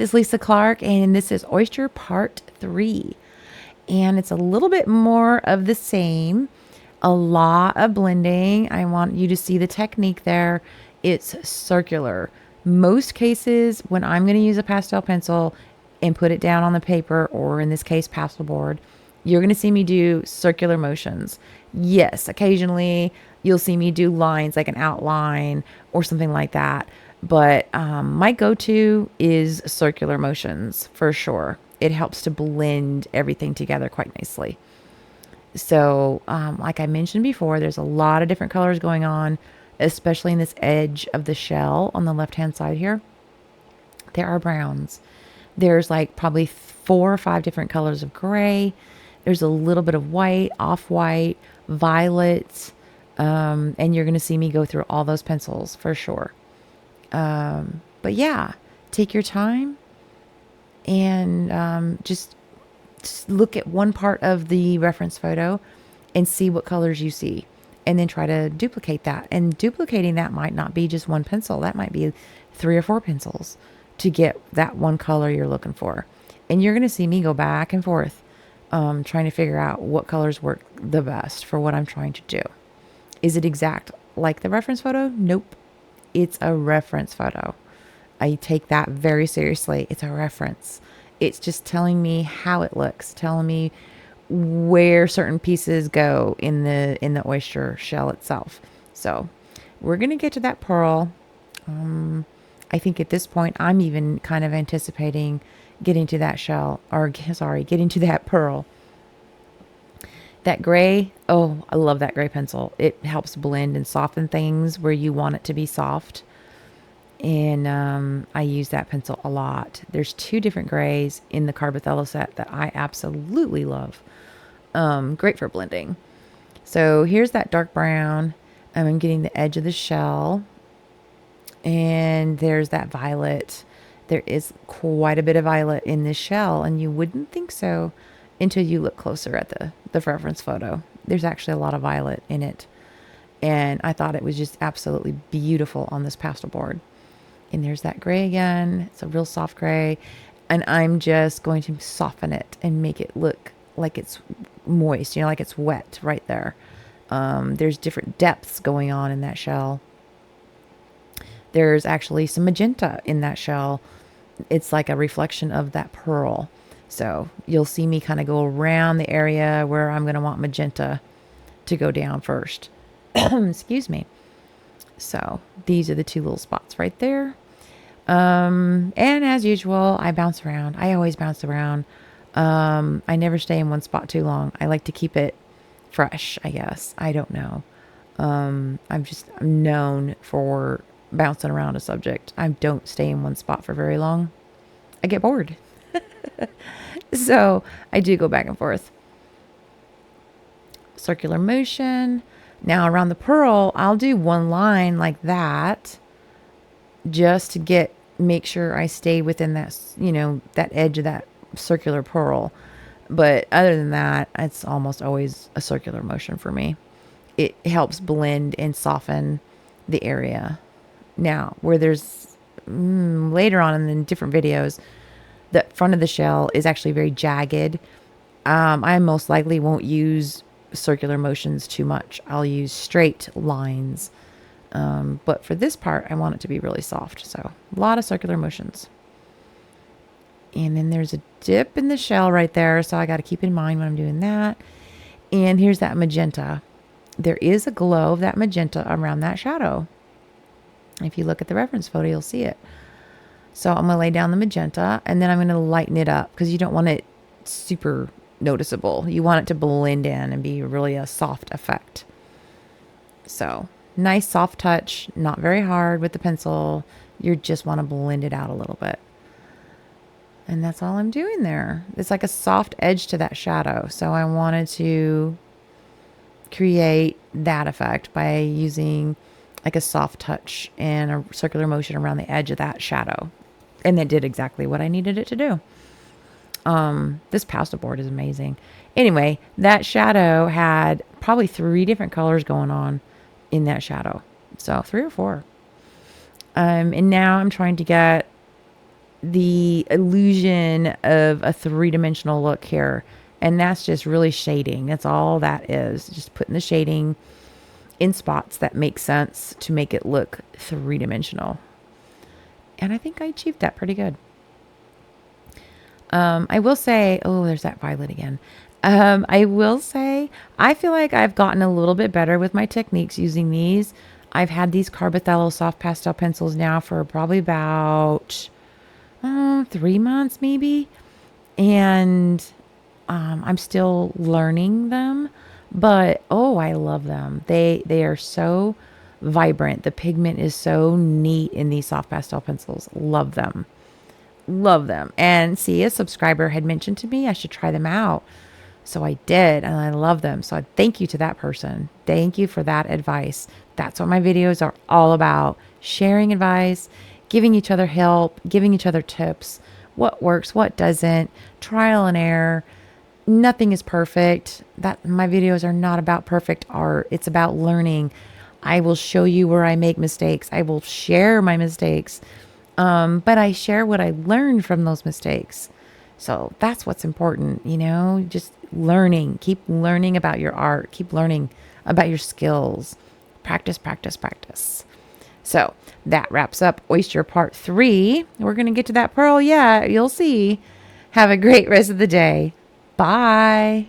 is Lisa Clark, and this is Oyster Part 3. And it's a little bit more of the same. A lot of blending. I want you to see the technique there. It's circular. Most cases, when I'm going to use a pastel pencil and put it down on the paper, or in this case, pastel board, you're going to see me do circular motions. Yes, occasionally you'll see me do lines like an outline or something like that. But my go-to is circular motions for sure. It helps to blend everything together quite nicely. So, like I mentioned before, there's a lot of different colors going on, especially in this edge of the shell on the left-hand side here. There are browns. There's like probably 4 or 5 different colors of gray. There's a little bit of white, off-white, violet, and you're going to see me go through all those pencils for sure. But yeah, take your time and just look at one part of the reference photo and see what colors you see, and then try to duplicate that. And duplicating that might not be just one pencil. That might be 3 or 4 pencils to get that one color you're looking for. And you're going to see me go back and forth, trying to figure out what colors work the best for what I'm trying to do. Is it exact like the reference photo? Nope. It's a reference photo. I take that very seriously. It's a reference. It's just telling me how it looks, telling me where certain pieces go in the oyster shell itself. So we're going to get to that pearl. I think at this point, I'm even kind of anticipating getting to that shell, or sorry, getting to that pearl. That gray, oh, I love that gray pencil. It helps blend and soften things where you want it to be soft. And I use that pencil a lot. There's 2 different grays in the Carbothello set that I absolutely love. Great for blending. So here's that dark brown. I'm getting the edge of the shell. And there's that violet. There is quite a bit of violet in this shell, and you wouldn't think so until you look closer at the reference photo. There's actually a lot of violet in it. And I thought it was just absolutely beautiful on this pastel board. And there's that gray again. It's a real soft gray. And I'm just going to soften it and make it look like it's moist, like it's wet right there. There's different depths going on in that shell. There's actually some magenta in that shell. It's like a reflection of that pearl. So you'll see me kind of go around the area where I'm going to want magenta to go down first. Excuse me. So these are the 2 little spots right there. And as usual, I bounce around. I always bounce around. I never stay in one spot too long. I like to keep it fresh, I guess. I don't know. I'm known for bouncing around a subject. I don't stay in one spot for very long. I get bored. So I do go back and forth. Circular motion. Now around the pearl, I'll do one line like that just to make sure I stay within that, that edge of that circular pearl. But other than that, it's almost always a circular motion for me. It helps blend and soften the area. Now, where there's later on in the different videos, the front of the shell is actually very jagged. I most likely won't use circular motions too much. I'll use straight lines. But for this part, I want it to be really soft. So a lot of circular motions. And then there's a dip in the shell right there. So I got to keep in mind when I'm doing that. And here's that magenta. There is a glow of that magenta around that shadow. If you look at the reference photo, you'll see it. So I'm going to lay down the magenta, and then I'm going to lighten it up because you don't want it super noticeable. You want it to blend in and be really a soft effect. So nice soft touch, not very hard with the pencil. You just want to blend it out a little bit. And that's all I'm doing there. It's like a soft edge to that shadow. So I wanted to create that effect by using like a soft touch and a circular motion around the edge of that shadow. And that did exactly what I needed it to do. This pastel board is amazing. Anyway, that shadow had probably 3 different colors going on in that shadow. So 3 or 4. And now I'm trying to get the illusion of a three-dimensional look here. And that's just really shading. That's all that is. Just putting the shading in spots that make sense to make it look three-dimensional. And I think I achieved that pretty good. I will say, oh, there's that violet again. I will say, I feel like I've gotten a little bit better with my techniques using these. I've had these Carbothello soft pastel pencils now for probably about 3 months, maybe. And I'm still learning them, but oh, I love them. They are so vibrant. The pigment is so neat in these soft pastel pencils. Love them. Love them. And see, a subscriber had mentioned to me I should try them out. So I did, and I love them. So I thank you to that person. Thank you for that advice. That's what my videos are all about. Sharing advice, giving each other help, giving each other tips. What works, what doesn't, trial and error. Nothing is perfect. That my videos are not about perfect art. It's about learning. I will show you where I make mistakes. I will share my mistakes. But I share what I learned from those mistakes. So that's what's important, just learning. Keep learning about your art. Keep learning about your skills. Practice, practice, practice. So that wraps up Oyster Part 3. We're going to get to that pearl. Yeah, you'll see. Have a great rest of the day. Bye.